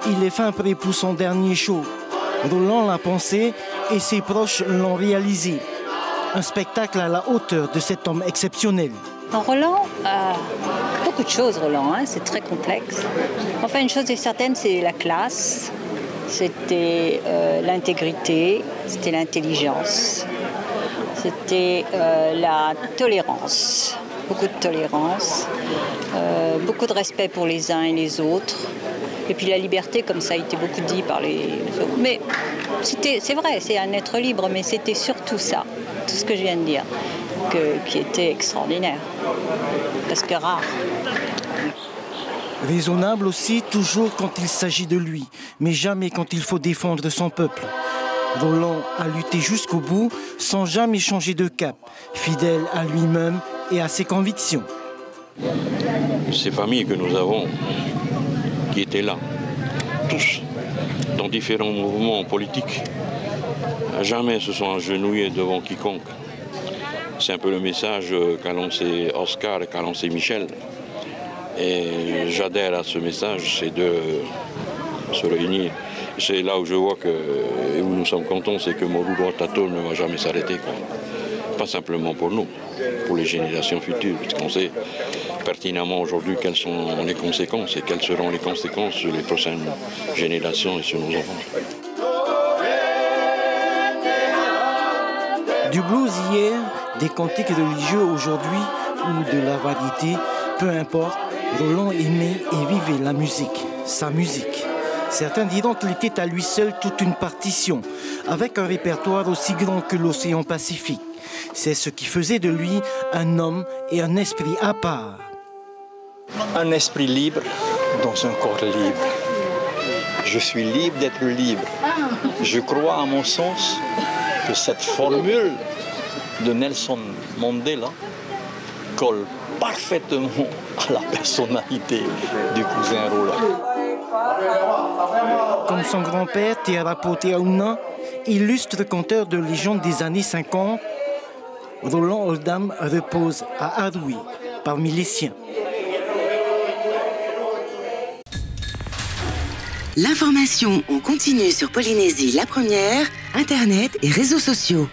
Il est fin prêt pour son dernier show. Roland l'a pensé et ses proches l'ont réalisé. Un spectacle à la hauteur de cet homme exceptionnel. Roland, beaucoup de choses, Roland, hein, c'est très complexe. Enfin, une chose est certaine, c'est la classe, c'était l'intégrité, c'était l'intelligence, c'était la tolérance, beaucoup de tolérance, beaucoup de respect pour les uns et les autres, et puis la liberté, comme ça a été beaucoup dit par les autres. Mais c'est vrai, c'est un être libre, mais c'était surtout ça, tout ce que je viens de dire, qui était extraordinaire, parce que rare. Raisonnable aussi, toujours quand il s'agit de lui, mais jamais quand il faut défendre son peuple. Roland a lutté jusqu'au bout, sans jamais changer de cap, fidèle à lui-même et à ses convictions. Ces familles que nous avons, qui étaient là, tous, dans différents mouvements politiques, jamais se sont agenouillés devant quiconque. C'est un peu le message qu'a lancé Oscar et qu'a lancé Michel. Et j'adhère à ce message, c'est de se réunir. C'est là où je vois que, et où nous sommes contents, c'est que Moludo Tato ne va jamais s'arrêter. Pas simplement pour nous, pour les générations futures, parce qu'on sait pertinemment aujourd'hui quelles sont les conséquences et quelles seront les conséquences sur les prochaines générations et sur nos enfants. Du blues hier, des cantiques religieux aujourd'hui ou de la variété, peu importe, Roland aimait et vivait la musique, sa musique. Certains diront qu'il était à lui seul toute une partition, avec un répertoire aussi grand que l'océan Pacifique. C'est ce qui faisait de lui un homme et un esprit à part. Un esprit libre dans un corps libre. Je suis libre d'être libre. Je crois à mon sens que cette formule de Nelson Mandela colle parfaitement à la personnalité du cousin Roland. Comme son grand-père, Tearapo Teauna, illustre conteur de légende des années 50, Roland Oldham repose à Aroui, parmi les siens. L'information en continu sur Polynésie la première, Internet et réseaux sociaux.